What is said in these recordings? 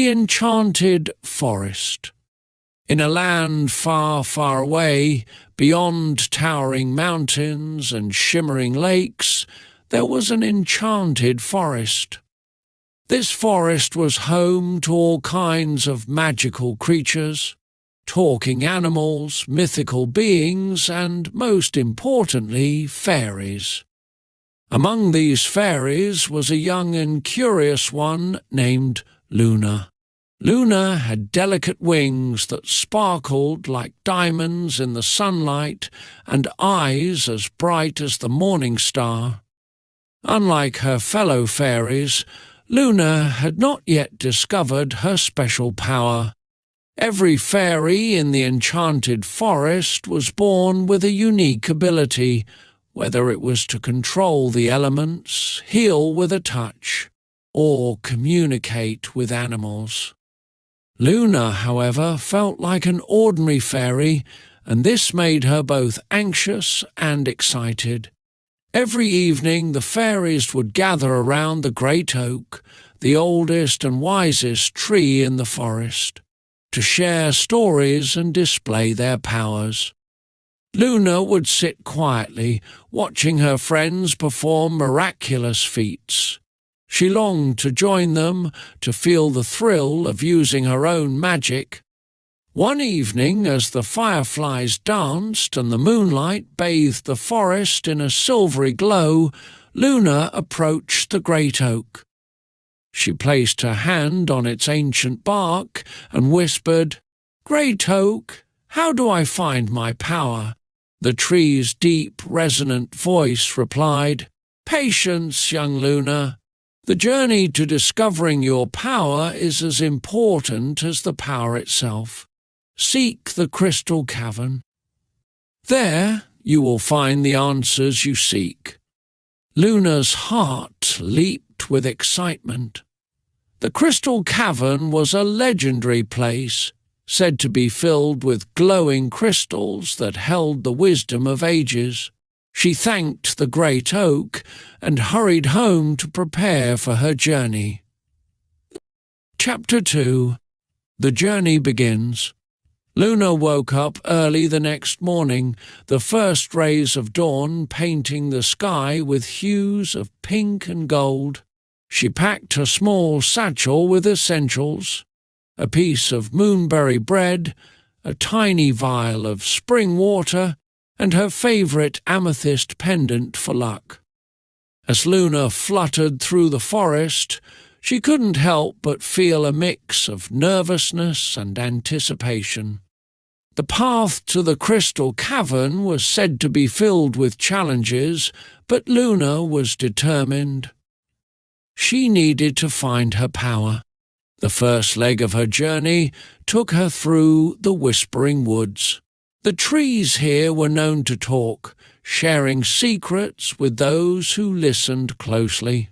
The Enchanted Forest. In a land far, far away, beyond towering mountains and shimmering lakes, there was an enchanted forest. This forest was home to all kinds of magical creatures, talking animals, mythical beings, and, most importantly, fairies. Among these fairies was a young and curious one named Luna. Luna had delicate wings that sparkled like diamonds in the sunlight and eyes as bright as the morning star. Unlike her fellow fairies, Luna had not yet discovered her special power. Every fairy in the enchanted forest was born with a unique ability, whether it was to control the elements, heal with a touch, or communicate with animals. Luna, however, felt like an ordinary fairy, and this made her both anxious and excited. Every evening the fairies would gather around the great oak, the oldest and wisest tree in the forest, to share stories and display their powers. Luna would sit quietly, watching her friends perform miraculous feats. She longed to join them, to feel the thrill of using her own magic. One evening, as the fireflies danced and the moonlight bathed the forest in a silvery glow, Luna approached the great oak. She placed her hand on its ancient bark and whispered, "Great oak, how do I find my power?" The tree's deep, resonant voice replied, "Patience, young Luna. The journey to discovering your power is as important as the power itself. Seek the crystal cavern. There you will find the answers you seek." Luna's heart leaped with excitement. The crystal cavern was a legendary place, said to be filled with glowing crystals that held the wisdom of ages. She thanked the great oak and hurried home to prepare for her journey. Chapter 2. The Journey Begins. Luna woke up early the next morning, the first rays of dawn painting the sky with hues of pink and gold. She packed a small satchel with essentials, a piece of moonberry bread, a tiny vial of spring water, and her favourite amethyst pendant for luck. As Luna fluttered through the forest, she couldn't help but feel a mix of nervousness and anticipation. The path to the crystal cavern was said to be filled with challenges, but Luna was determined. She needed to find her power. The first leg of her journey took her through the Whispering Woods. The trees here were known to talk, sharing secrets with those who listened closely.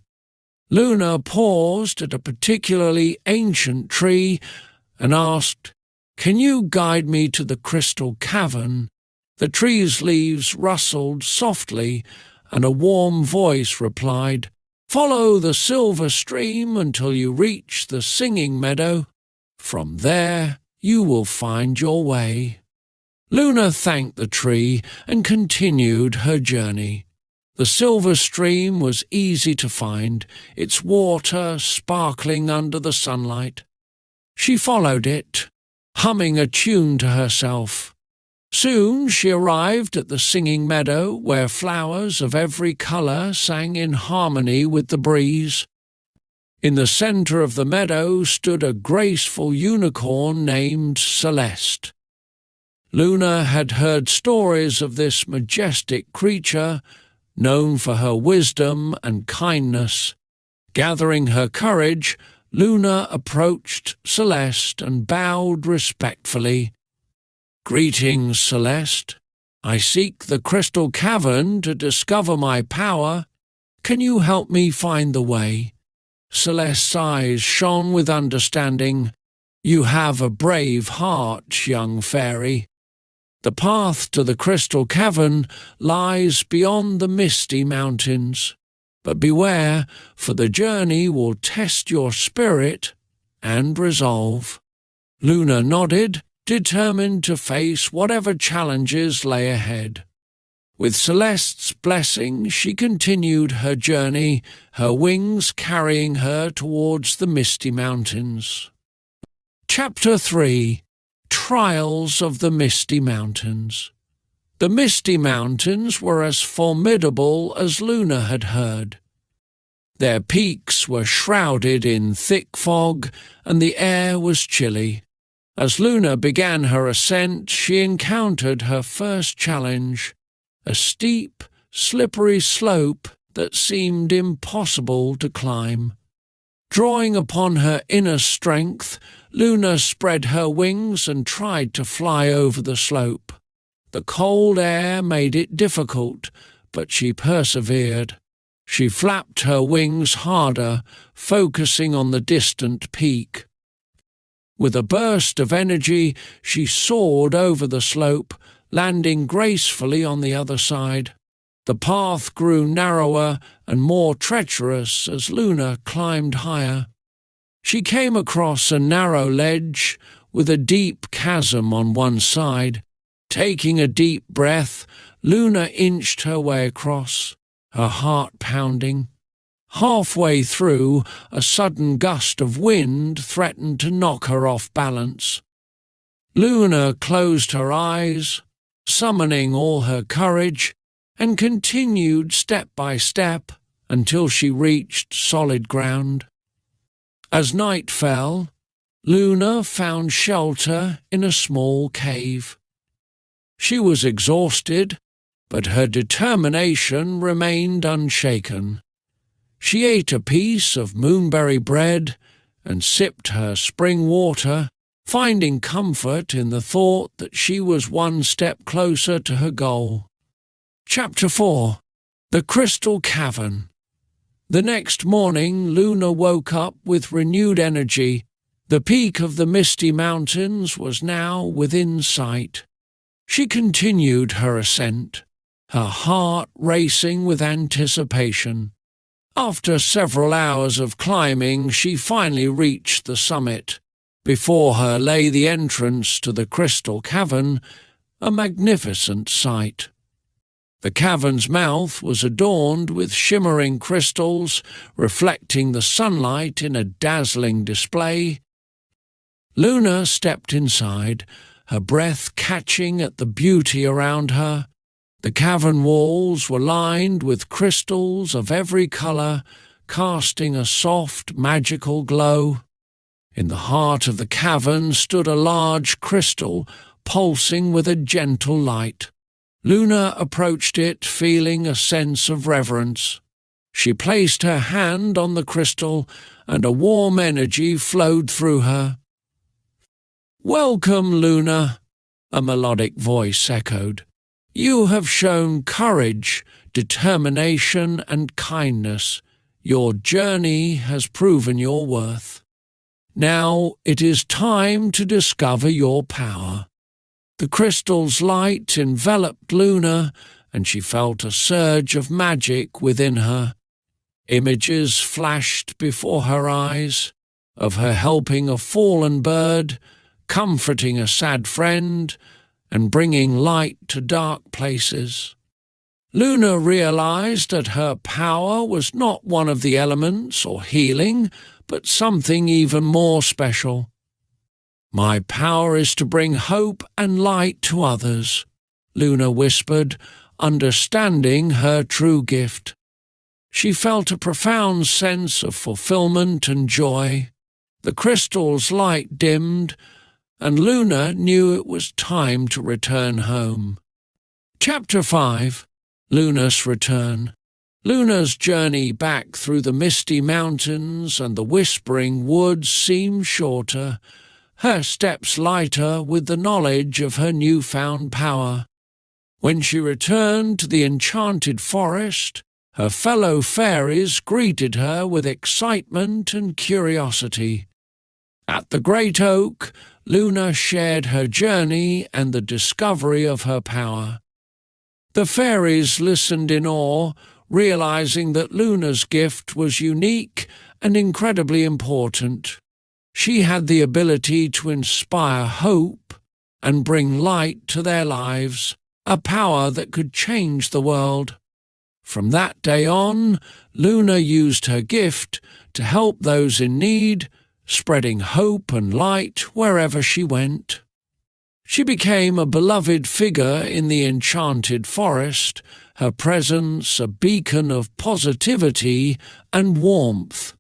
Luna paused at a particularly ancient tree and asked, "Can you guide me to the crystal cavern?" The tree's leaves rustled softly, and a warm voice replied, "Follow the silver stream until you reach the singing meadow. From there you will find your way." Luna thanked the tree and continued her journey. The silver stream was easy to find, its water sparkling under the sunlight. She followed it, humming a tune to herself. Soon she arrived at the singing meadow, where flowers of every colour sang in harmony with the breeze. In the centre of the meadow stood a graceful unicorn named Celeste. Luna had heard stories of this majestic creature, known for her wisdom and kindness. Gathering her courage, Luna approached Celeste and bowed respectfully. "Greetings, Celeste. I seek the crystal cavern to discover my power. Can you help me find the way?" Celeste's eyes shone with understanding. "You have a brave heart, young fairy. The path to the crystal cavern lies beyond the misty mountains. But beware, for the journey will test your spirit and resolve. Luna nodded, determined to face whatever challenges lay ahead. With Celeste's blessing, she continued her journey, her wings carrying her towards the Misty Mountains. Chapter 3. Trials of the Misty Mountains. The Misty Mountains were as formidable as Luna had heard. Their peaks were shrouded in thick fog, and the air was chilly. As Luna began her ascent, she encountered her first challenge, a steep, slippery slope that seemed impossible to climb. Drawing upon her inner strength, Luna spread her wings and tried to fly over the slope. The cold air made it difficult, but she persevered. She flapped her wings harder, focusing on the distant peak. With a burst of energy, she soared over the slope, landing gracefully on the other side. The path grew narrower and more treacherous as Luna climbed higher. She came across a narrow ledge with a deep chasm on one side. Taking a deep breath, Luna inched her way across, her heart pounding. Halfway through, a sudden gust of wind threatened to knock her off balance. Luna closed her eyes, summoning all her courage, and continued step by step until she reached solid ground. As night fell, Luna found shelter in a small cave. She was exhausted, but her determination remained unshaken. She ate a piece of moonberry bread and sipped her spring water, finding comfort in the thought that she was one step closer to her goal. Chapter 4. The Crystal Cavern. The next morning, Luna woke up with renewed energy. The peak of the Misty Mountains was now within sight. She continued her ascent, her heart racing with anticipation. After several hours of climbing, she finally reached the summit. Before her lay the entrance to the Crystal Cavern, a magnificent sight. The cavern's mouth was adorned with shimmering crystals, reflecting the sunlight in a dazzling display. Luna stepped inside, her breath catching at the beauty around her. The cavern walls were lined with crystals of every colour, casting a soft, magical glow. In the heart of the cavern stood a large crystal, pulsing with a gentle light. Luna approached it, feeling a sense of reverence. She placed her hand on the crystal, and a warm energy flowed through her. "Welcome, Luna," a melodic voice echoed. "You have shown courage, determination, and kindness. Your journey has proven your worth. Now it is time to discover your power." The crystal's light enveloped Luna, and she felt a surge of magic within her. Images flashed before her eyes, of her helping a fallen bird, comforting a sad friend, and bringing light to dark places. Luna realized that her power was not one of the elements or healing, but something even more special. "My power is to bring hope and light to others," Luna whispered, understanding her true gift. She felt a profound sense of fulfillment and joy. The crystal's light dimmed, and Luna knew it was time to return home. Chapter 5. Luna's Return. Luna's journey back through the Misty Mountains and the Whispering Woods seemed shorter, her steps lighter with the knowledge of her newfound power. When she returned to the enchanted forest, her fellow fairies greeted her with excitement and curiosity. At the great oak, Luna shared her journey and the discovery of her power. The fairies listened in awe, realizing that Luna's gift was unique and incredibly important. She had the ability to inspire hope and bring light to their lives, a power that could change the world. From that day on, Luna used her gift to help those in need, spreading hope and light wherever she went. She became a beloved figure in the enchanted forest, her presence a beacon of positivity and warmth.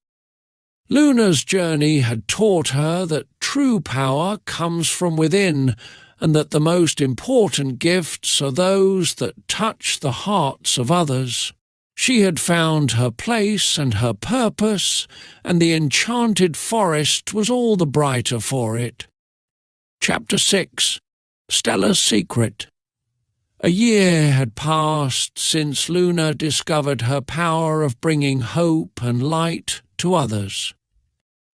Luna's journey had taught her that true power comes from within, and that the most important gifts are those that touch the hearts of others. She had found her place and her purpose, and the enchanted forest was all the brighter for it. Chapter 6. Stella's Secret. A year had passed since Luna discovered her power of bringing hope and light to others.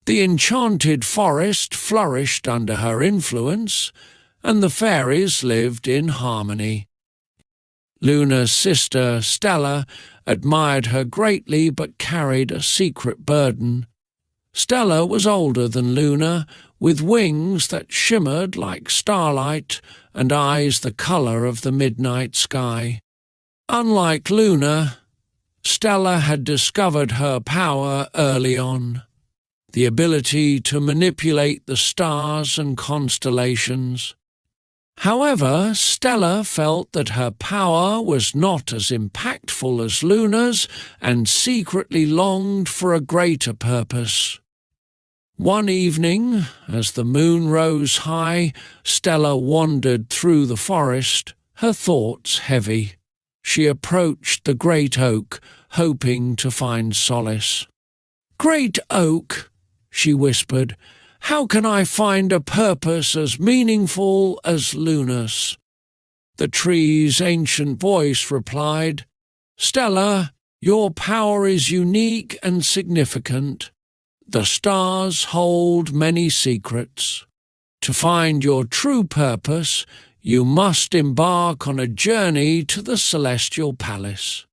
The enchanted forest flourished under her influence, and the fairies lived in harmony. Luna's sister, Stella, admired her greatly but carried a secret burden. Stella was older than Luna, with wings that shimmered like starlight and eyes the colour of the midnight sky. Unlike Luna, Stella had discovered her power early on, the ability to manipulate the stars and constellations. However, Stella felt that her power was not as impactful as Luna's and secretly longed for a greater purpose. One evening, as the moon rose high, Stella wandered through the forest, her thoughts heavy. She approached the great oak, hoping to find solace. "Great oak," she whispered, "how can I find a purpose as meaningful as Luna's?" The tree's ancient voice replied, "Stella, your power is unique and significant. The stars hold many secrets. To find your true purpose, you must embark on a journey to the celestial palace.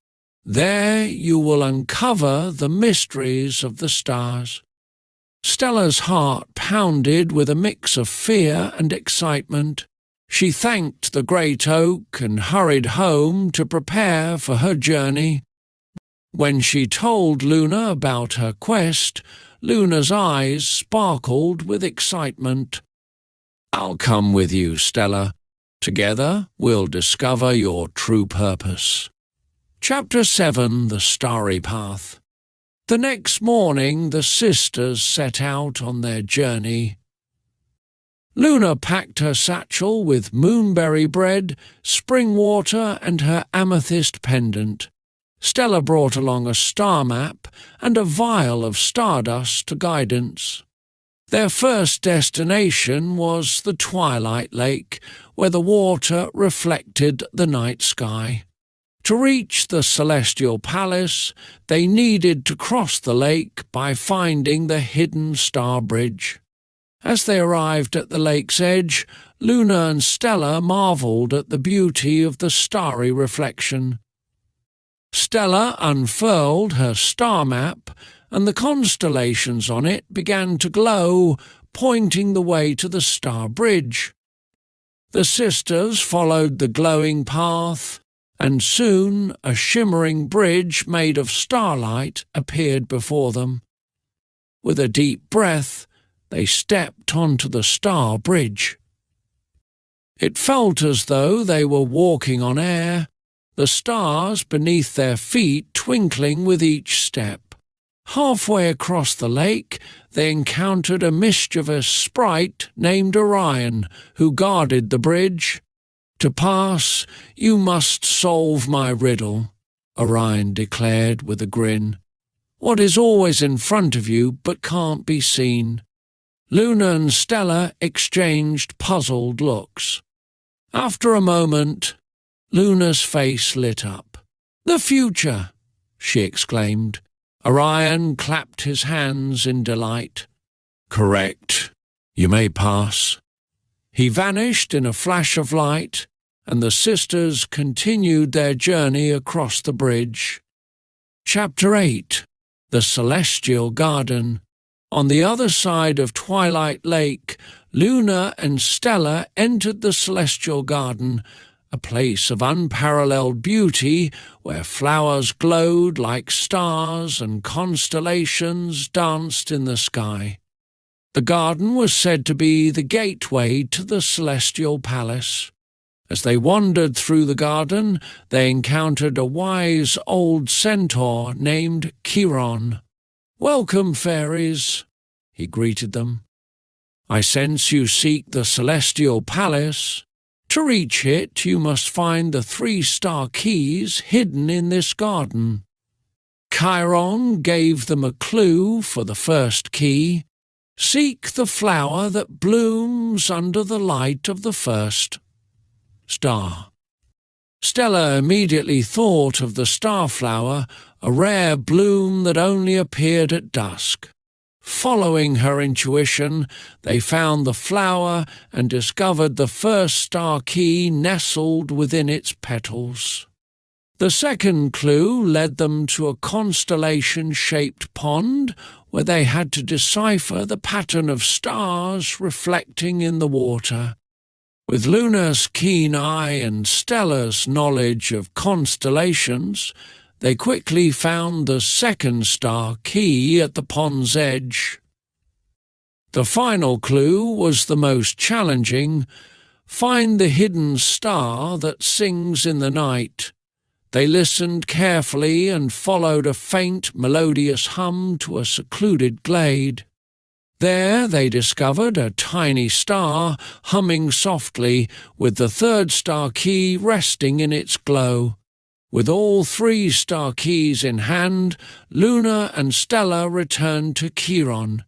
There you will uncover the mysteries of the stars." Stella's heart pounded with a mix of fear and excitement. She thanked the great oak and hurried home to prepare for her journey. When she told Luna about her quest, Luna's eyes sparkled with excitement. "I'll come with you, Stella. Together we'll discover your true purpose." Chapter 7. The Starry Path. The next morning the sisters set out on their journey. Luna packed her satchel with moonberry bread, spring water, and her amethyst pendant. Stella brought along a star map and a vial of stardust to guidance. Their first destination was the Twilight Lake, where the water reflected the night sky. To reach the celestial palace, they needed to cross the lake by finding the hidden star bridge. As they arrived at the lake's edge, Luna and Stella marvelled at the beauty of the starry reflection. Stella unfurled her star map, and the constellations on it began to glow, pointing the way to the star bridge. The sisters followed the glowing path, and soon a shimmering bridge made of starlight appeared before them. With a deep breath, they stepped onto the star bridge. It felt as though they were walking on air, the stars beneath their feet twinkling with each step. Halfway across the lake, they encountered a mischievous sprite named Orion, who guarded the bridge. "To pass, you must solve my riddle," Orion declared with a grin. "What is always in front of you but can't be seen?" Luna and Stella exchanged puzzled looks. After a moment, Luna's face lit up. "The future!" she exclaimed. Orion clapped his hands in delight. "Correct. You may pass." He vanished in a flash of light, and the sisters continued their journey across the bridge. Chapter 8. The Celestial Garden. On the other side of Twilight Lake, Luna and Stella entered the celestial garden, a place of unparalleled beauty where flowers glowed like stars and constellations danced in the sky. The garden was said to be the gateway to the celestial palace. As they wandered through the garden, they encountered a wise old centaur named Chiron. "Welcome, fairies," he greeted them. "I sense you seek the celestial palace. To reach it, you must find the 3-star keys hidden in this garden." Chiron gave them a clue for the first key. "Seek the flower that blooms under the light of the first star." Stella immediately thought of the starflower, a rare bloom that only appeared at dusk. Following her intuition, they found the flower and discovered the first star key nestled within its petals. The second clue led them to a constellation-shaped pond where they had to decipher the pattern of stars reflecting in the water. With Luna's keen eye and Stella's knowledge of constellations, they quickly found the second star key at the pond's edge. The final clue was the most challenging: find the hidden star that sings in the night. They listened carefully and followed a faint, melodious hum to a secluded glade. There they discovered a tiny star humming softly, with the third star key resting in its glow. With all 3 star keys in hand, Luna and Stella returned to Chiron.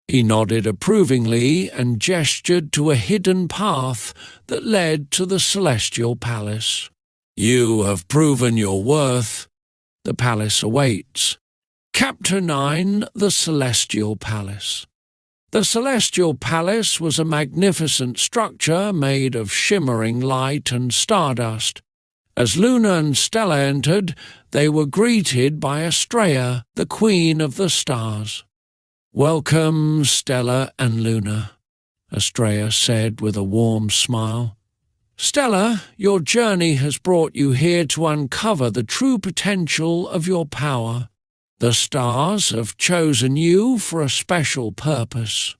He nodded approvingly and gestured to a hidden path that led to the celestial palace. "You have proven your worth. The palace awaits." Chapter 9: The Celestial Palace. The celestial palace was a magnificent structure made of shimmering light and stardust. As Luna and Stella entered, they were greeted by Estrella, the Queen of the Stars. "Welcome, Stella and Luna," Estrella said with a warm smile. "Stella, your journey has brought you here to uncover the true potential of your power. The stars have chosen you for a special purpose."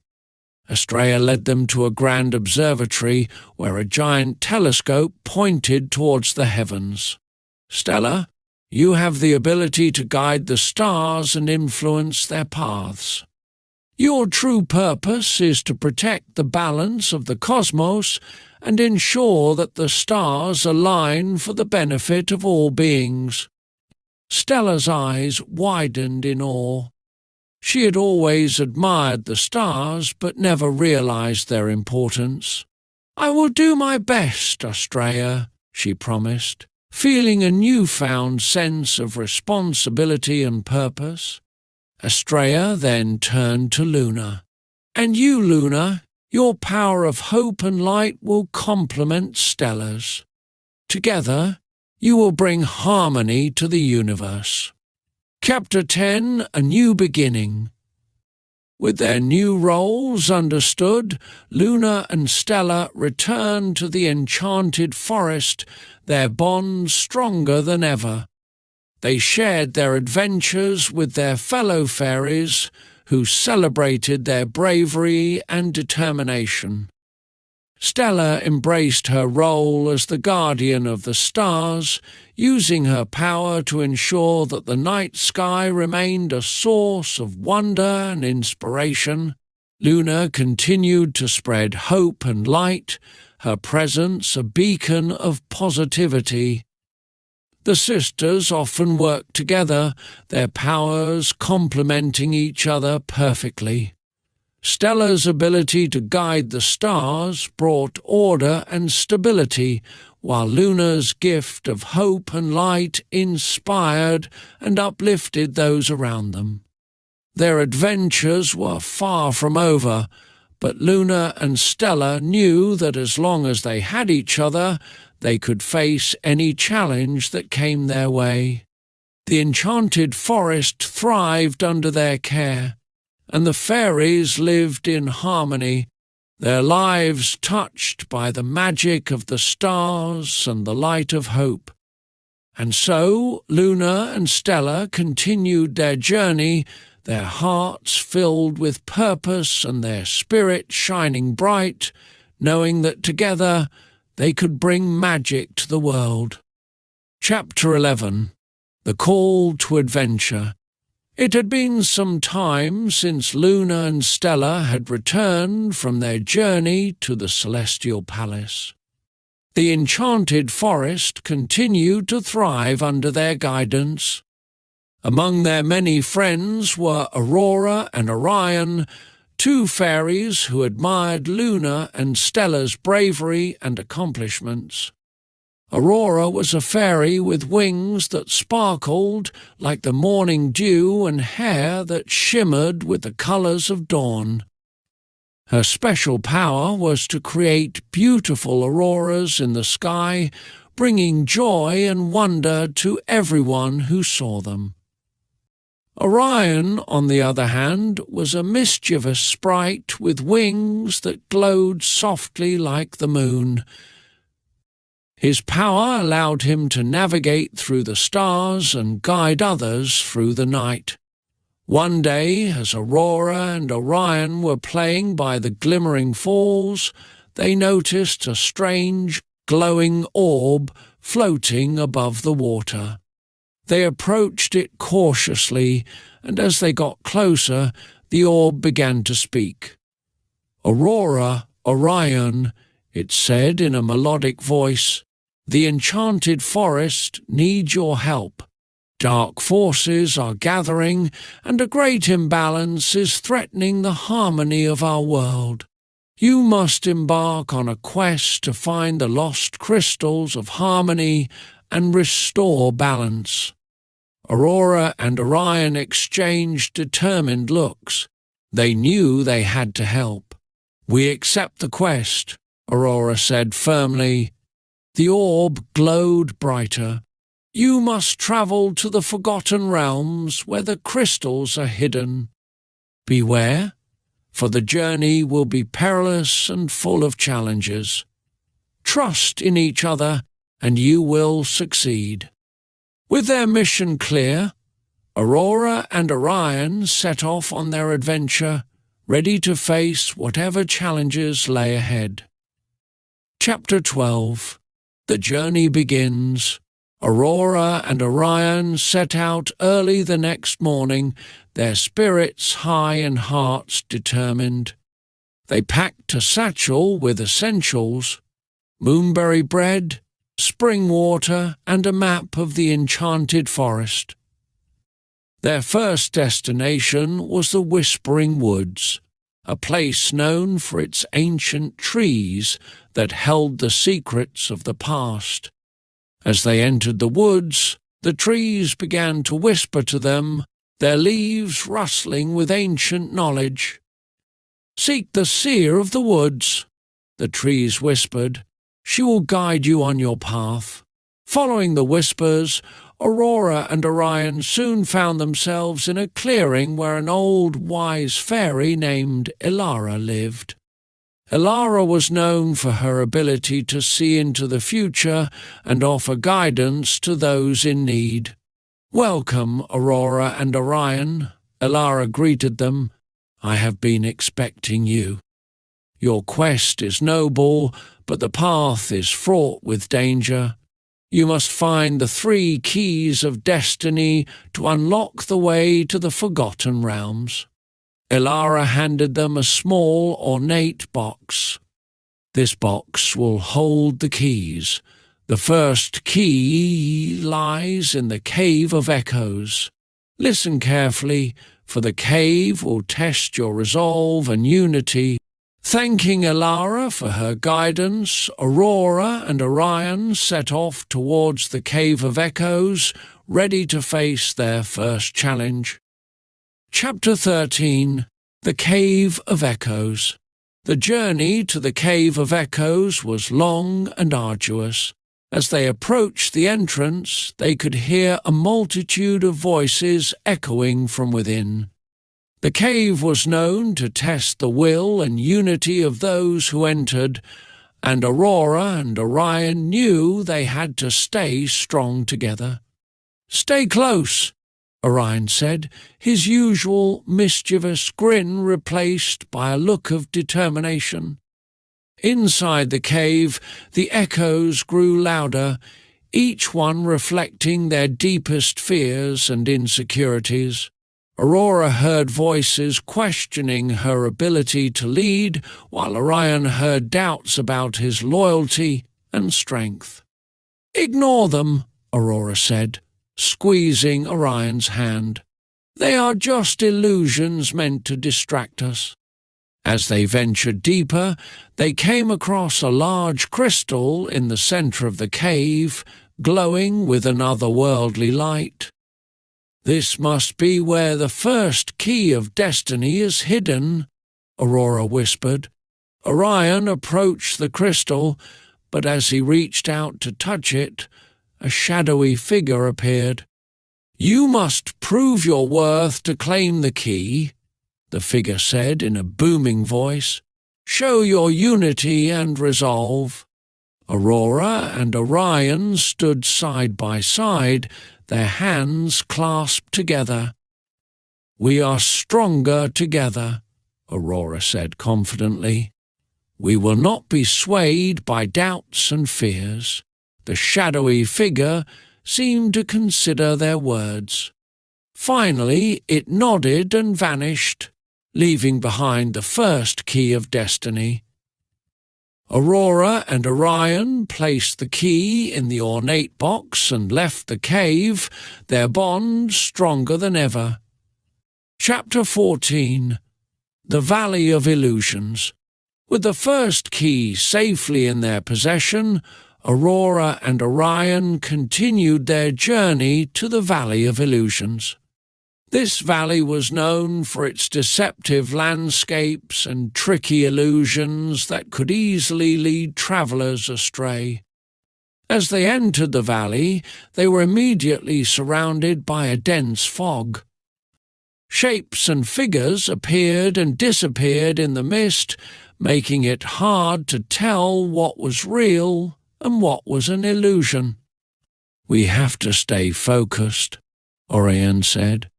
Estrella led them to a grand observatory where a giant telescope pointed towards the heavens. "Stella, you have the ability to guide the stars and influence their paths. Your true purpose is to protect the balance of the cosmos and ensure that the stars align for the benefit of all beings." Stella's eyes widened in awe. She had always admired the stars, but never realized their importance. "I will do my best, Estrella," she promised, feeling a newfound sense of responsibility and purpose. Estrella then turned to Luna. "And you, Luna, your power of hope and light will complement Stella's. Together, you will bring harmony to the universe." Chapter 10: A New Beginning. With their new roles understood, Luna and Stella returned to the enchanted forest, their bonds stronger than ever. They shared their adventures with their fellow fairies, who celebrated their bravery and determination. Stella embraced her role as the guardian of the stars, using her power to ensure that the night sky remained a source of wonder and inspiration. Luna continued to spread hope and light, her presence a beacon of positivity. The sisters often worked together, their powers complementing each other perfectly. Stella's ability to guide the stars brought order and stability, while Luna's gift of hope and light inspired and uplifted those around them. Their adventures were far from over, but Luna and Stella knew that as long as they had each other, they could face any challenge that came their way. The enchanted forest thrived under their care. and the fairies lived in harmony, their lives touched by the magic of the stars and the light of hope. And so Luna and Stella continued their journey, their hearts filled with purpose and their spirits shining bright, knowing that together they could bring magic to the world. Chapter 11. The Call to Adventure. It had been some time since Luna and Stella had returned from their journey to the Celestial Palace. The enchanted forest continued to thrive under their guidance. Among their many friends were Aurora and Orion, two fairies who admired Luna and Stella's bravery and accomplishments. Aurora was a fairy with wings that sparkled like the morning dew and hair that shimmered with the colours of dawn. Her special power was to create beautiful auroras in the sky, bringing joy and wonder to everyone who saw them. Orion, on the other hand, was a mischievous sprite with wings that glowed softly like the moon. His power allowed him to navigate through the stars and guide others through the night. One day, as Aurora and Orion were playing by the glimmering falls, they noticed a strange, glowing orb floating above the water. They approached it cautiously, and as they got closer, the orb began to speak. "Aurora, Orion," it said in a melodic voice, "the enchanted forest needs your help. Dark forces are gathering, and a great imbalance is threatening the harmony of our world. You must embark on a quest to find the lost crystals of harmony and restore balance." Aurora and Orion exchanged determined looks. They knew they had to help. "We accept the quest," Aurora said firmly. The orb glowed brighter. "You must travel to the Forgotten Realms where the crystals are hidden. Beware, for the journey will be perilous and full of challenges. Trust in each other, and you will succeed." With their mission clear, Aurora and Orion set off on their adventure, ready to face whatever challenges lay ahead. Chapter 12. The journey begins. Aurora and Orion set out early the next morning, their spirits high and hearts determined. They packed a satchel with essentials: moonberry bread, spring water, and a map of the enchanted forest. Their first destination was the Whispering Woods, a place known for its ancient trees that held the secrets of the past. As they entered the woods, the trees began to whisper to them, their leaves rustling with ancient knowledge. "Seek the seer of the woods," the trees whispered. "She will guide you on your path." Following the whispers, Aurora and Orion soon found themselves in a clearing where an old, wise fairy named Elara lived. Elara was known for her ability to see into the future and offer guidance to those in need. "Welcome, Aurora and Orion," Elara greeted them. "I have been expecting you. Your quest is noble, but the path is fraught with danger. You must find the 3 keys of destiny to unlock the way to the Forgotten Realms." Elara handed them a small, ornate box. "This box will hold the keys. The first key lies in the Cave of Echoes. Listen carefully, for the cave will test your resolve and unity." Thanking Elara for her guidance, Aurora and Orion set off towards the Cave of Echoes, ready to face their first challenge. Chapter 13. The Cave of Echoes. The journey to the Cave of Echoes was long and arduous. As they approached the entrance, they could hear a multitude of voices echoing from within. The cave was known to test the will and unity of those who entered, and Aurora and Orion knew they had to stay strong together. "Stay close," Orion said, his usual mischievous grin replaced by a look of determination. Inside the cave, the echoes grew louder, each one reflecting their deepest fears and insecurities. Aurora heard voices questioning her ability to lead, while Orion heard doubts about his loyalty and strength. "Ignore them," Aurora said, squeezing Orion's hand. "They are just illusions meant to distract us." As they ventured deeper, they came across a large crystal in the center of the cave, glowing with an otherworldly light. "This must be where the first key of destiny is hidden," Aurora whispered. Orion approached the crystal, but as he reached out to touch it, a shadowy figure appeared. "You must prove your worth to claim the key," the figure said in a booming voice. "Show your unity and resolve." Aurora and Orion stood side by side, their hands clasped together. "We are stronger together," Aurora said confidently. "We will not be swayed by doubts and fears." The shadowy figure seemed to consider their words. Finally, it nodded and vanished, leaving behind the first key of destiny. Aurora and Orion placed the key in the ornate box and left the cave, their bond stronger than ever. Chapter 14. The Valley of Illusions. With the first key safely in their possession, Aurora and Orion continued their journey to the Valley of Illusions. This valley was known for its deceptive landscapes and tricky illusions that could easily lead travellers astray. As they entered the valley, they were immediately surrounded by a dense fog. Shapes and figures appeared and disappeared in the mist, making it hard to tell what was real and what was an illusion. "We have to stay focused," Orion said.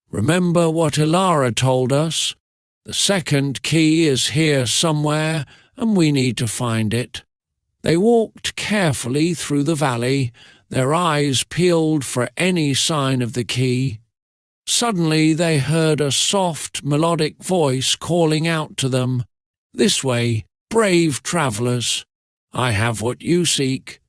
"Remember what Ilara told us? The second key is here somewhere, and we need to find it." They walked carefully through the valley, their eyes peeled for any sign of the key. Suddenly they heard a soft, melodic voice calling out to them, "This way, brave travellers. I have what you seek."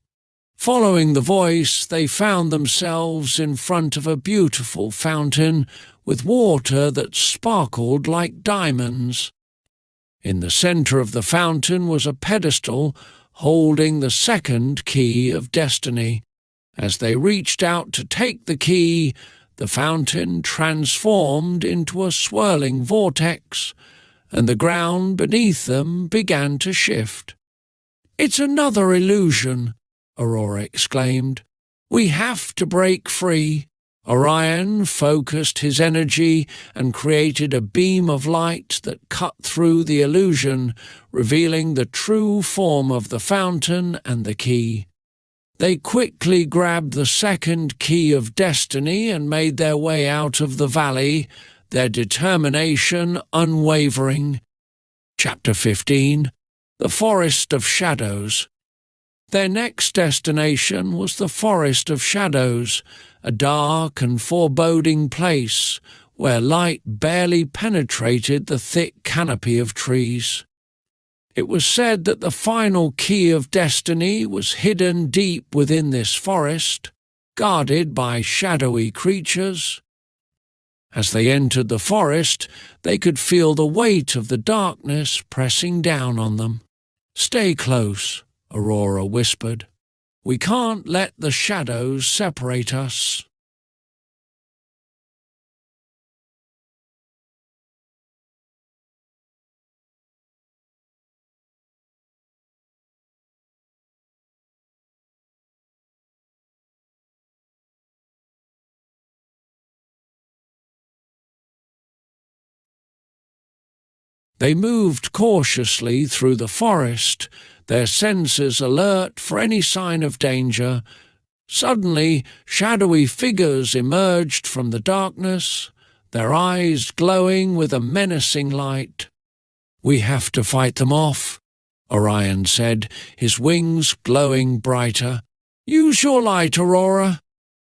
Following the voice, they found themselves in front of a beautiful fountain with water that sparkled like diamonds. In the center of the fountain was a pedestal holding the second key of destiny. As they reached out to take the key, the fountain transformed into a swirling vortex, and the ground beneath them began to shift. "It's another illusion," Aurora exclaimed. "We have to break free." Orion focused his energy and created a beam of light that cut through the illusion, revealing the true form of the fountain and the key. They quickly grabbed the second key of destiny and made their way out of the valley, their determination unwavering. Chapter 15. The Forest of Shadows. Their next destination was the Forest of Shadows, a dark and foreboding place where light barely penetrated the thick canopy of trees. It was said that the final key of destiny was hidden deep within this forest, guarded by shadowy creatures. As they entered the forest, they could feel the weight of the darkness pressing down on them. "Stay close," Aurora whispered. "We can't let the shadows separate us." They moved cautiously through the forest, their senses alert for any sign of danger. Suddenly, shadowy figures emerged from the darkness, their eyes glowing with a menacing light. "We have to fight them off," Orion said, his wings glowing brighter. "Use your light, Aurora."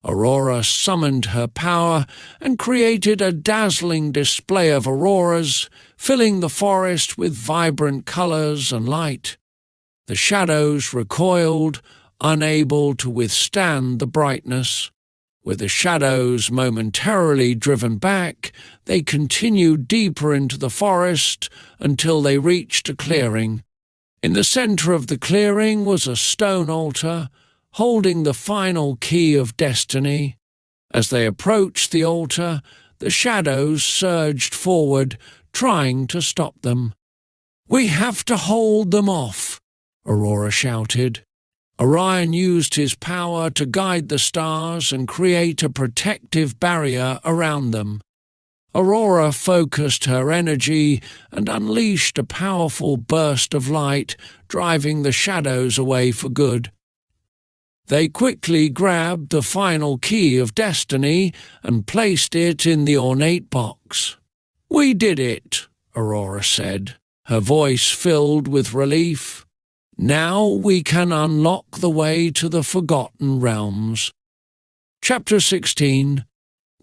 Aurora summoned her power and created a dazzling display of auroras, filling the forest with vibrant colors and light. The shadows recoiled, unable to withstand the brightness. With the shadows momentarily driven back, they continued deeper into the forest until they reached a clearing. In the center of the clearing was a stone altar, holding the final key of destiny. As they approached the altar, the shadows surged forward, trying to stop them. "We have to hold them off," Aurora shouted. Orion used his power to guide the stars and create a protective barrier around them. Aurora focused her energy and unleashed a powerful burst of light, driving the shadows away for good. They quickly grabbed the final key of destiny and placed it in the ornate box. "We did it," Aurora said, her voice filled with relief. "Now we can unlock the way to the Forgotten Realms." Chapter 16.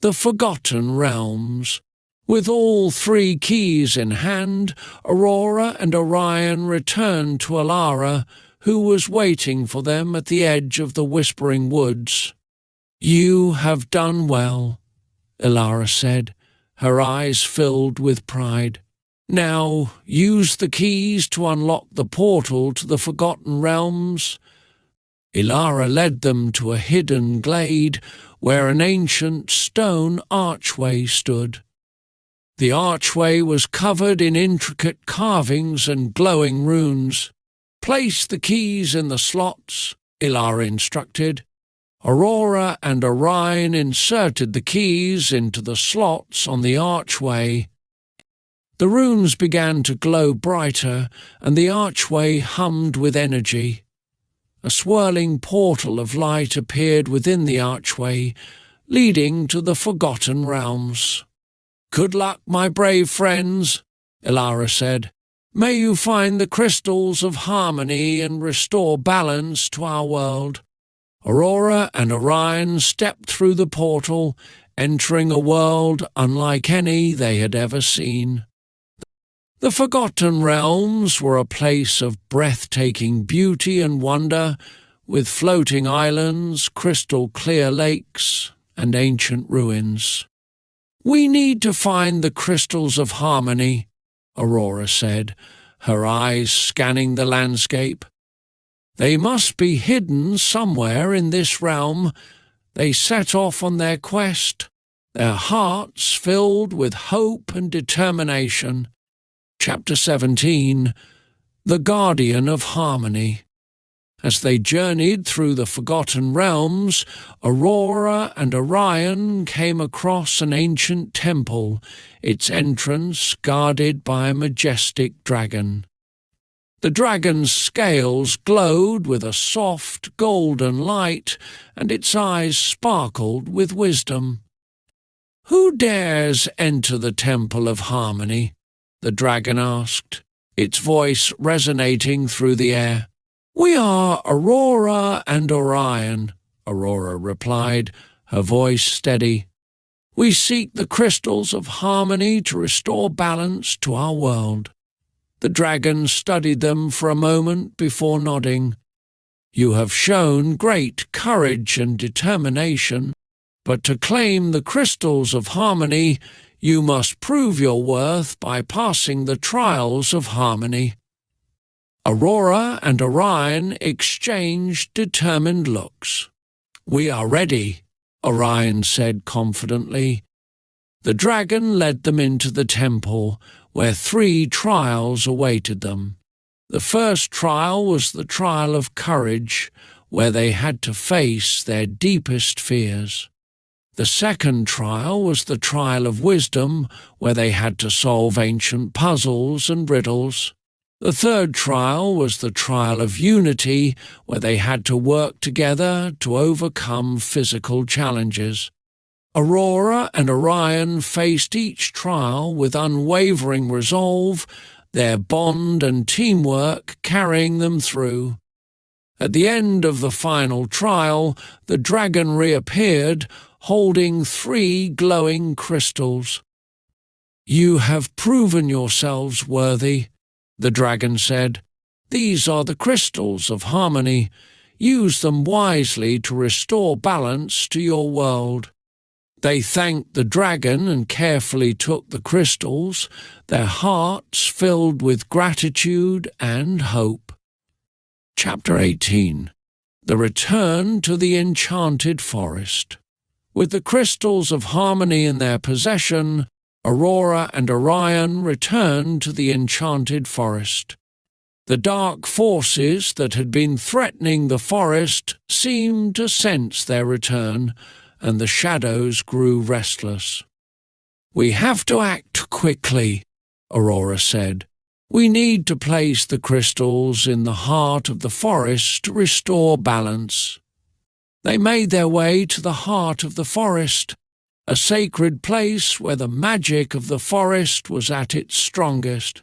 The Forgotten Realms. With all three keys in hand, Aurora and Orion returned to Alara, who was waiting for them at the edge of the Whispering Woods. "You have done well," Alara said, her eyes filled with pride. "Now use the keys to unlock the portal to the Forgotten Realms." Alara led them to a hidden glade where an ancient stone archway stood. The archway was covered in intricate carvings and glowing runes. "Place the keys in the slots," Alara instructed. Aurora and Orion inserted the keys into the slots on the archway. The runes began to glow brighter, and the archway hummed with energy. A swirling portal of light appeared within the archway, leading to the Forgotten Realms. "Good luck, my brave friends," Alara said. "May you find the crystals of harmony and restore balance to our world." Aurora and Orion stepped through the portal, entering a world unlike any they had ever seen. The Forgotten Realms were a place of breathtaking beauty and wonder, with floating islands, crystal-clear lakes, and ancient ruins. "We need to find the crystals of harmony," Aurora said, her eyes scanning the landscape. "They must be hidden somewhere in this realm." They set off on their quest, their hearts filled with hope and determination. Chapter 17. The Guardian of Harmony. As they journeyed through the Forgotten Realms, Aurora and Orion came across an ancient temple, its entrance guarded by a majestic dragon. The dragon's scales glowed with a soft golden light, and its eyes sparkled with wisdom. "Who dares enter the Temple of Harmony?" the dragon asked, its voice resonating through the air. "We are Aurora and Orion," Aurora replied, her voice steady. "We seek the crystals of harmony to restore balance to our world." The dragon studied them for a moment before nodding. "You have shown great courage and determination, but to claim the crystals of harmony, you must prove your worth by passing the trials of harmony." Aurora and Orion exchanged determined looks. "We are ready," Orion said confidently. The dragon led them into the temple, where 3 trials awaited them. The first trial was the trial of courage, where they had to face their deepest fears. The second trial was the trial of wisdom, where they had to solve ancient puzzles and riddles. The third trial was the trial of unity, where they had to work together to overcome physical challenges. Aurora and Orion faced each trial with unwavering resolve, their bond and teamwork carrying them through. At the end of the final trial, the dragon reappeared, holding 3 glowing crystals. "You have proven yourselves worthy," the dragon said. "These are the crystals of harmony. Use them wisely to restore balance to your world." They thanked the dragon and carefully took the crystals, their hearts filled with gratitude and hope. Chapter 18. The Return to the Enchanted Forest. With the crystals of harmony in their possession, Aurora and Orion returned to the enchanted forest. The dark forces that had been threatening the forest seemed to sense their return, and the shadows grew restless. "We have to act quickly," Aurora said. "We need to place the crystals in the heart of the forest to restore balance." They made their way to the heart of the forest, a sacred place where the magic of the forest was at its strongest.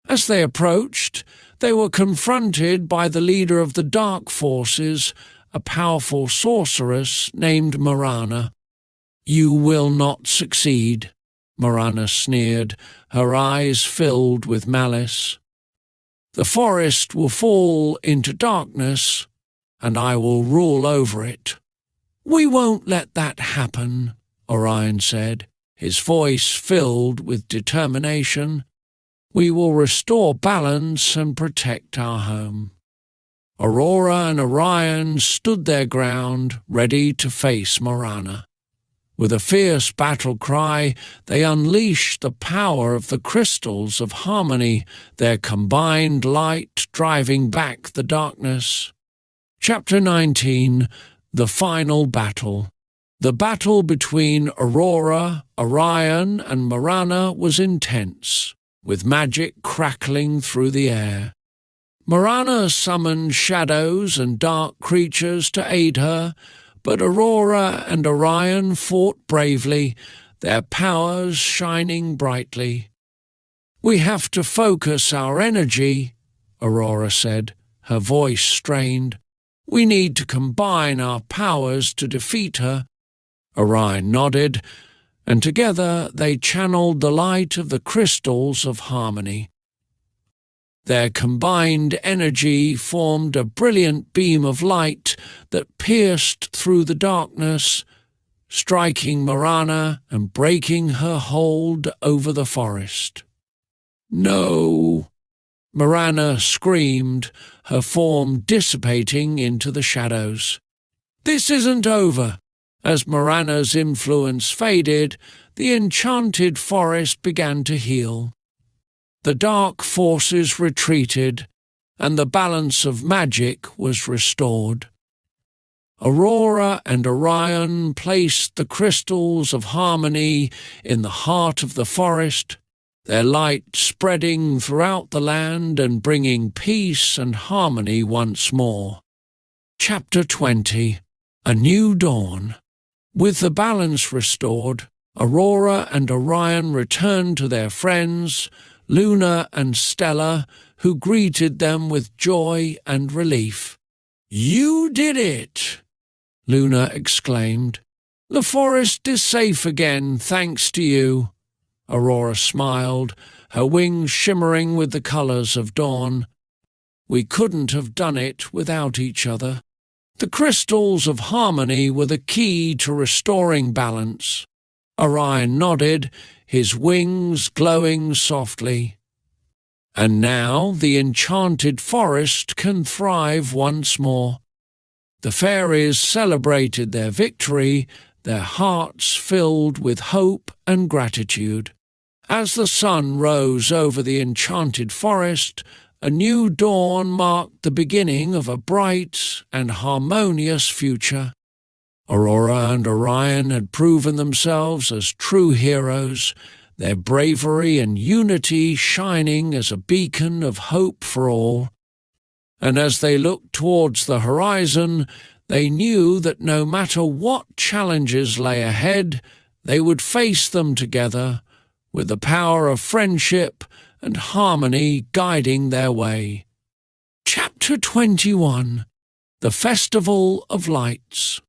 As they approached, they were confronted by the leader of the dark forces, a powerful sorceress named Marana. "You will not succeed," Marana sneered, her eyes filled with malice. "The forest will fall into darkness, and I will rule over it." "We won't let that happen," Orion said, his voice filled with determination. "We will restore balance and protect our home." Aurora and Orion stood their ground, ready to face Marana. With a fierce battle cry, they unleashed the power of the crystals of harmony, their combined light driving back the darkness. Chapter 19. The Final Battle. The battle between Aurora, Orion, and Marana was intense, with magic crackling through the air. Marana summoned shadows and dark creatures to aid her, but Aurora and Orion fought bravely, their powers shining brightly. "We have to focus our energy," Aurora said, her voice strained. "We need to combine our powers to defeat her." Orion nodded, and together they channeled the light of the crystals of harmony. Their combined energy formed a brilliant beam of light that pierced through the darkness, striking Marana and breaking her hold over the forest. "No!" Marana screamed, her form dissipating into the shadows. "This isn't over." As Marana's influence faded, the enchanted forest began to heal. The dark forces retreated, and the balance of magic was restored. Aurora and Orion placed the crystals of harmony in the heart of the forest, their light spreading throughout the land and bringing peace and harmony once more. Chapter 20. A New Dawn. With the balance restored, Aurora and Orion returned to their friends, Luna and Stella, who greeted them with joy and relief. "You did it!" Luna exclaimed. "The forest is safe again, thanks to you." Aurora smiled, her wings shimmering with the colours of dawn. "We couldn't have done it without each other." The crystals of harmony were the key to restoring balance. Orion nodded, his wings glowing softly. "And now the enchanted forest can thrive once more." The fairies celebrated their victory, their hearts filled with hope and gratitude. As the sun rose over the enchanted forest, a new dawn marked the beginning of a bright and harmonious future. Aurora and Orion had proven themselves as true heroes, their bravery and unity shining as a beacon of hope for all. And as they looked towards the horizon, they knew that no matter what challenges lay ahead, they would face them together, with the power of friendship and harmony guiding their way. Chapter 21. The Festival of Lights.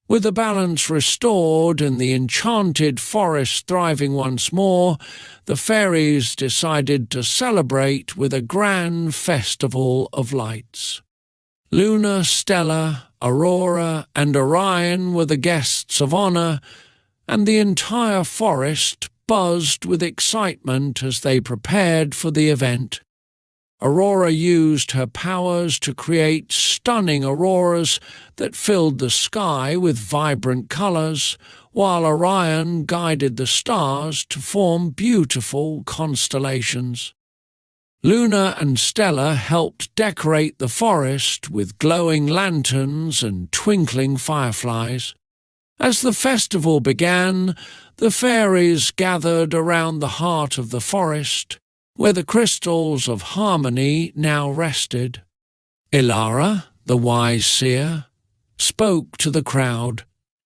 With the balance restored and the enchanted forest thriving once more, the fairies decided to celebrate with a grand festival of lights. Luna, Stella, Aurora, and Orion were the guests of honor, and the entire forest buzzed with excitement as they prepared for the event. Aurora used her powers to create stunning auroras that filled the sky with vibrant colors, while Orion guided the stars to form beautiful constellations. Luna and Stella helped decorate the forest with glowing lanterns and twinkling fireflies. As the festival began, the fairies gathered around the heart of the forest, where the crystals of harmony now rested. Ilara, the wise seer, spoke to the crowd,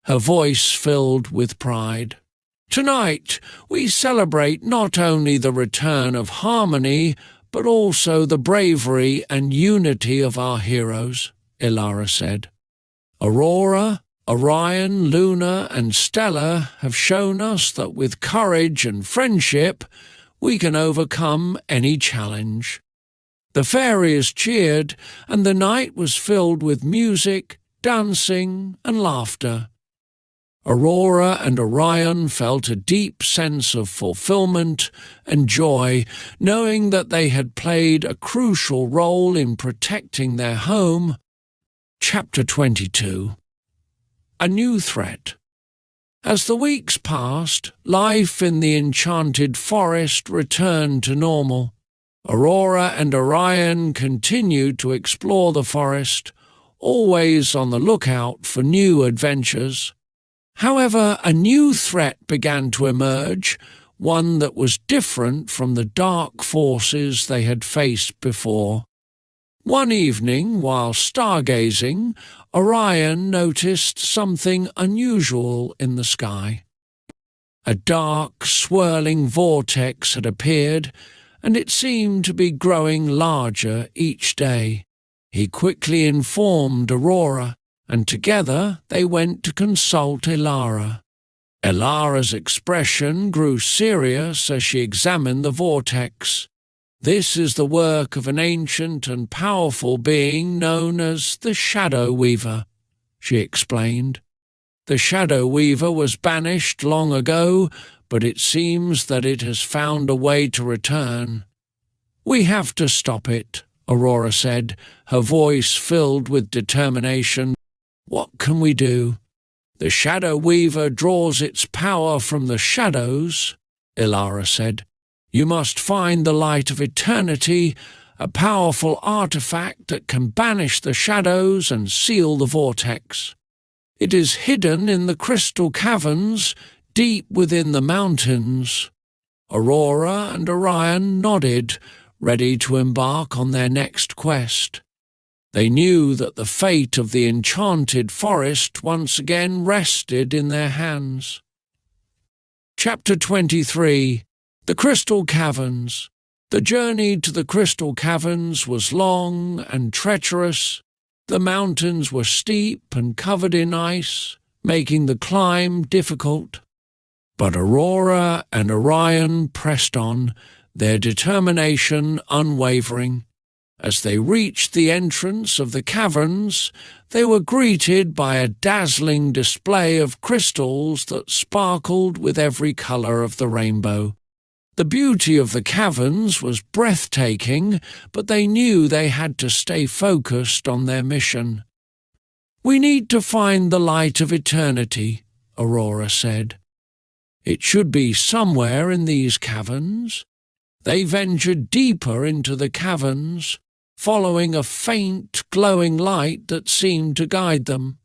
her voice filled with pride. Tonight we celebrate not only the return of harmony, but also the bravery and unity of our heroes, Ilara said. Aurora, Orion, Luna, and Stella have shown us that with courage and friendship, we can overcome any challenge. The fairies cheered, and the night was filled with music, dancing, and laughter. Aurora and Orion felt a deep sense of fulfillment and joy, knowing that they had played a crucial role in protecting their home. Chapter 22. A New Threat. As the weeks passed, life in the enchanted forest returned to normal. Aurora and Orion continued to explore the forest, always on the lookout for new adventures. However, a new threat began to emerge, one that was different from the dark forces they had faced before. One evening, while stargazing, Orion noticed something unusual in the sky. A dark, swirling vortex had appeared, and it seemed to be growing larger each day. He quickly informed Aurora, and together they went to consult Ilara. Ilara's expression grew serious as she examined the vortex. This is the work of an ancient and powerful being known as the Shadow Weaver, she explained. The Shadow Weaver was banished long ago, but it seems that it has found a way to return. We have to stop it, Aurora said, her voice filled with determination. What can we do? The Shadow Weaver draws its power from the shadows, Ilara said. You must find the light of eternity, a powerful artifact that can banish the shadows and seal the vortex. It is hidden in the crystal caverns, deep within the mountains. Aurora and Orion nodded, ready to embark on their next quest. They knew that the fate of the enchanted forest once again rested in their hands. Chapter 23. The Crystal Caverns. The journey to the Crystal Caverns was long and treacherous. The mountains were steep and covered in ice, making the climb difficult. But Aurora and Orion pressed on, their determination unwavering. As they reached the entrance of the caverns, they were greeted by a dazzling display of crystals that sparkled with every colour of the rainbow. The beauty of the caverns was breathtaking, but they knew they had to stay focused on their mission. "We need to find the light of eternity," Aurora said. "It should be somewhere in these caverns." They ventured deeper into the caverns, following a faint, glowing light that seemed to guide them.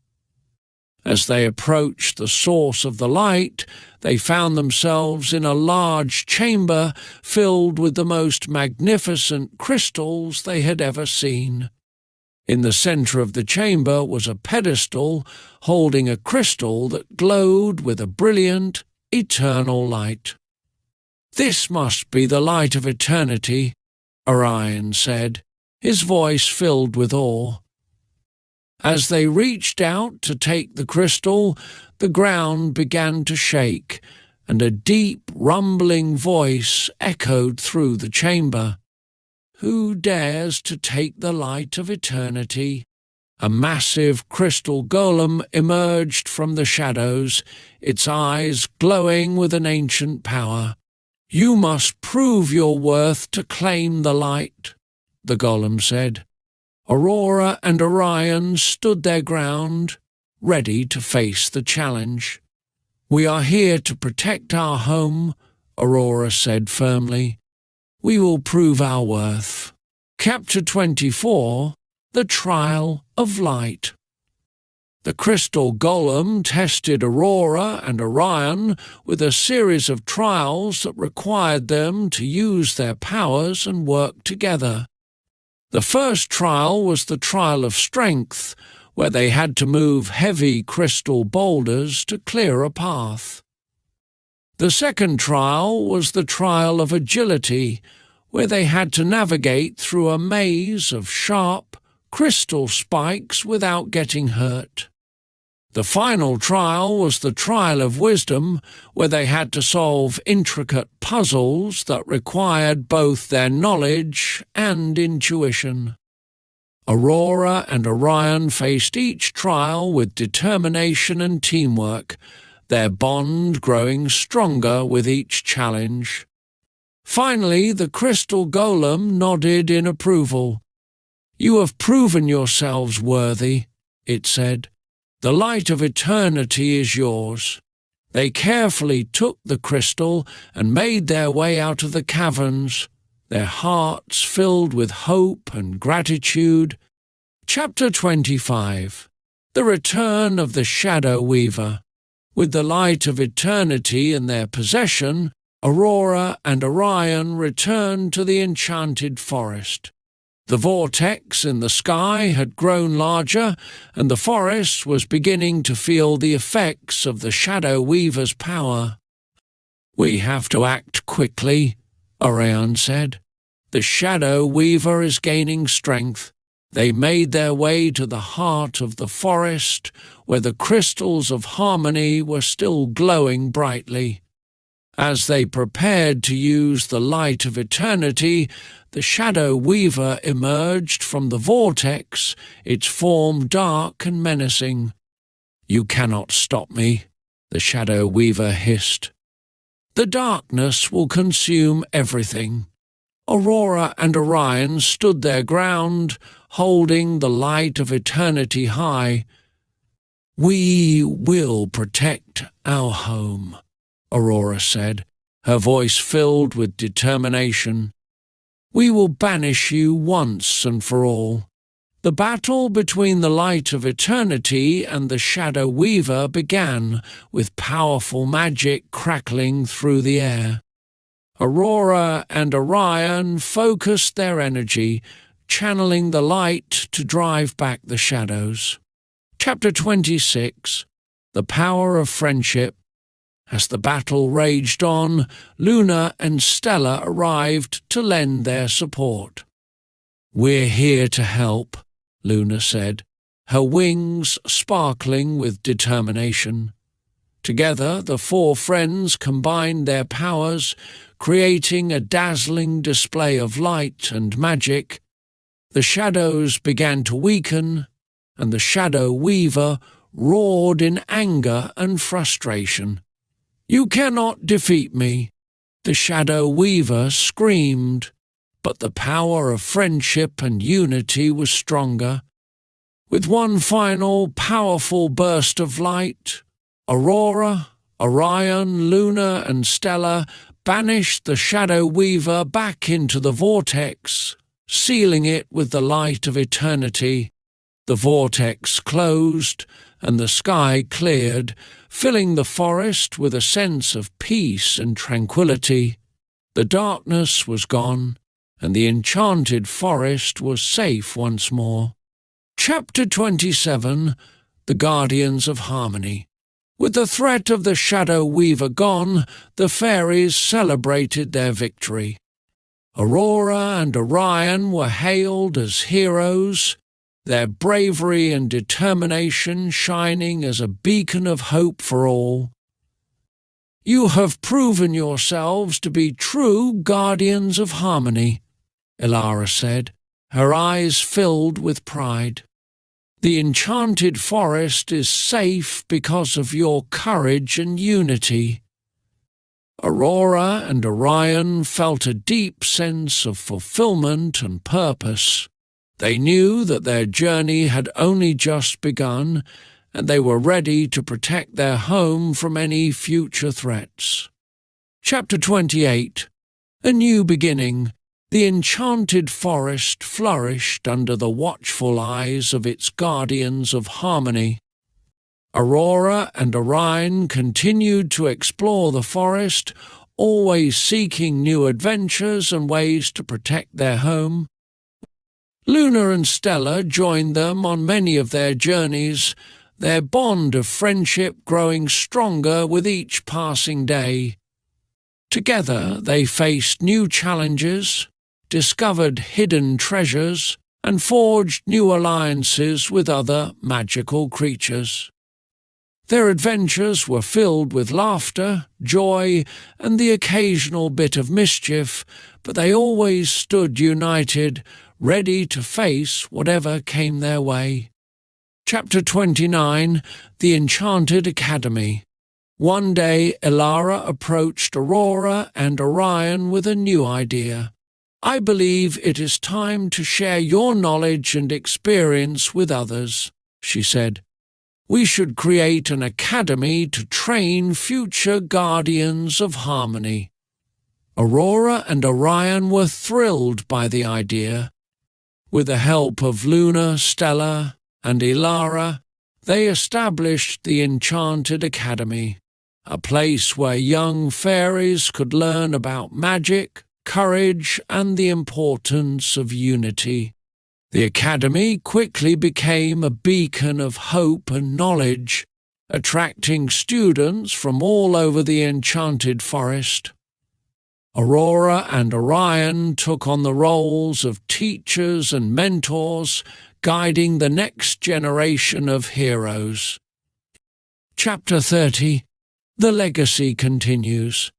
As they approached the source of the light, they found themselves in a large chamber filled with the most magnificent crystals they had ever seen. In the centre of the chamber was a pedestal holding a crystal that glowed with a brilliant, eternal light. "This must be the light of eternity," Orion said, his voice filled with awe. As they reached out to take the crystal, the ground began to shake, and a deep, rumbling voice echoed through the chamber. "Who dares to take the light of eternity?" A massive crystal golem emerged from the shadows, its eyes glowing with an ancient power. "You must prove your worth to claim the light," the golem said. Aurora and Orion stood their ground, ready to face the challenge. "We are here to protect our home," Aurora said firmly. "We will prove our worth." Chapter 24: The Trial of Light. The crystal golem tested Aurora and Orion with a series of trials that required them to use their powers and work together. The first trial was the trial of strength, where they had to move heavy crystal boulders to clear a path. The second trial was the trial of agility, where they had to navigate through a maze of sharp, crystal spikes without getting hurt. The final trial was the trial of wisdom, where they had to solve intricate puzzles that required both their knowledge and intuition. Aurora and Orion faced each trial with determination and teamwork, their bond growing stronger with each challenge. Finally, the crystal golem nodded in approval. "You have proven yourselves worthy," it said. "The light of eternity is yours." They carefully took the crystal and made their way out of the caverns, their hearts filled with hope and gratitude. Chapter 25: The Return of the Shadow Weaver. With the light of eternity in their possession, Aurora and Orion returned to the enchanted forest. The vortex in the sky had grown larger, and the forest was beginning to feel the effects of the Shadow Weaver's power. "We have to act quickly," Orion said. "The Shadow Weaver is gaining strength." They made their way to the heart of the forest, where the crystals of harmony were still glowing brightly. As they prepared to use the light of eternity, the Shadow Weaver emerged from the vortex, its form dark and menacing. "You cannot stop me," the Shadow Weaver hissed. "The darkness will consume everything." Aurora and Orion stood their ground, holding the light of eternity high. "We will protect our home," Aurora said, her voice filled with determination. "We will banish you once and for all." The battle between the light of eternity and the Shadow Weaver began, with powerful magic crackling through the air. Aurora and Orion focused their energy, channeling the light to drive back the shadows. Chapter 26: The Power of Friendship. As the battle raged on, Luna and Stella arrived to lend their support. "We're here to help," Luna said, her wings sparkling with determination. Together, the four friends combined their powers, creating a dazzling display of light and magic. The shadows began to weaken, and the Shadow Weaver roared in anger and frustration. "You cannot defeat me," the Shadow Weaver screamed, but the power of friendship and unity was stronger. With one final powerful burst of light, Aurora, Orion, Luna, and Stella banished the Shadow Weaver back into the vortex, sealing it with the light of eternity. The vortex closed, and the sky cleared, filling the forest with a sense of peace and tranquility. The darkness was gone, and the enchanted forest was safe once more. Chapter 27. The Guardians of Harmony. With the threat of the Shadow Weaver gone, the fairies celebrated their victory. Aurora and Orion were hailed as heroes, their bravery and determination shining as a beacon of hope for all. "You have proven yourselves to be true guardians of harmony," Elara said, her eyes filled with pride. "The enchanted forest is safe because of your courage and unity." Aurora and Orion felt a deep sense of fulfillment and purpose. They knew that their journey had only just begun, and they were ready to protect their home from any future threats. Chapter 28. A New Beginning. The enchanted forest flourished under the watchful eyes of its guardians of harmony. Aurora and Orion continued to explore the forest, always seeking new adventures and ways to protect their home. Luna and Stella joined them on many of their journeys, their bond of friendship growing stronger with each passing day. Together they faced new challenges, discovered hidden treasures, and forged new alliances with other magical creatures. Their adventures were filled with laughter, joy, and the occasional bit of mischief, but they always stood united, ready to face whatever came their way. Chapter 29. The Enchanted Academy. One day Elara approached Aurora and Orion with a new idea. "I believe it is time to share your knowledge and experience with others," she said. "We should create an academy to train future guardians of harmony." Aurora and Orion were thrilled by the idea. With the help of Luna, Stella, and Elara, they established the Enchanted Academy, a place where young fairies could learn about magic, courage, and the importance of unity. The academy quickly became a beacon of hope and knowledge, attracting students from all over the enchanted forest. Aurora and Orion took on the roles of teachers and mentors, guiding the next generation of heroes. Chapter 30. The Legacy continues.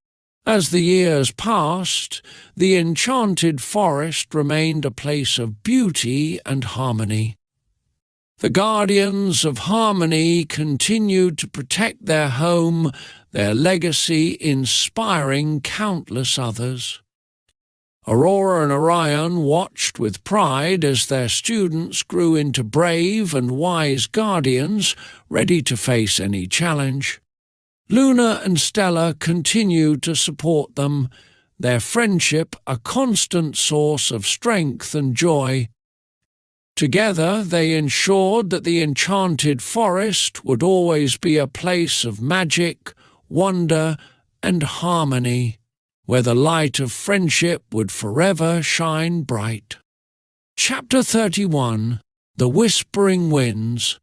As the years passed, the enchanted forest remained a place of beauty and harmony. The guardians of harmony continued to protect their home, their legacy inspiring countless others. Aurora and Orion watched with pride as their students grew into brave and wise guardians, ready to face any challenge. Luna and Stella continued to support them, their friendship a constant source of strength and joy. Together they ensured that the enchanted forest would always be a place of magic, wonder, and harmony, where the light of friendship would forever shine bright. Chapter 31. The Whispering Winds.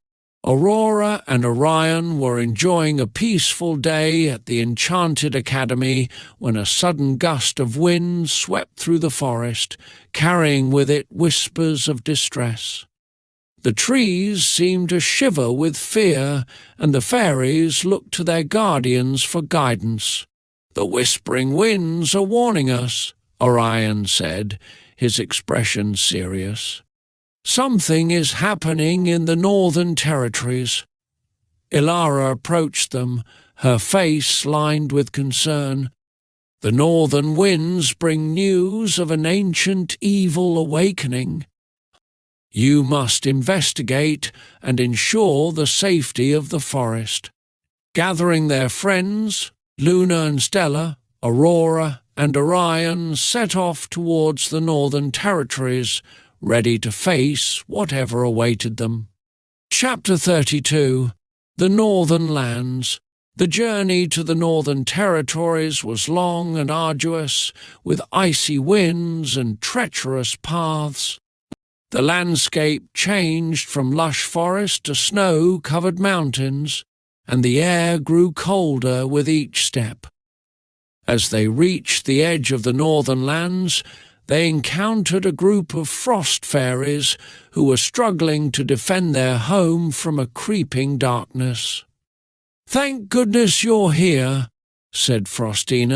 Aurora and Orion were enjoying a peaceful day at the Enchanted Academy when a sudden gust of wind swept through the forest, carrying with it whispers of distress. The trees seemed to shiver with fear, and the fairies looked to their guardians for guidance. "The whispering winds are warning us," Orion said, his expression serious. "Something is happening in the Northern Territories." Elara approached them, her face lined with concern. "The northern winds bring news of an ancient evil awakening. You must investigate and ensure the safety of the forest." Gathering their friends, Luna and Stella, Aurora and Orion set off towards the Northern Territories, ready to face whatever awaited them. Chapter 32. The Northern Lands. The journey to the Northern Territories was long and arduous, with icy winds and treacherous paths. The landscape changed from lush forest to snow-covered mountains, and the air grew colder with each step. As they reached the edge of the Northern Lands, they encountered a group of frost fairies who were struggling to defend their home from a creeping darkness. "Thank goodness you're here," said Frostina.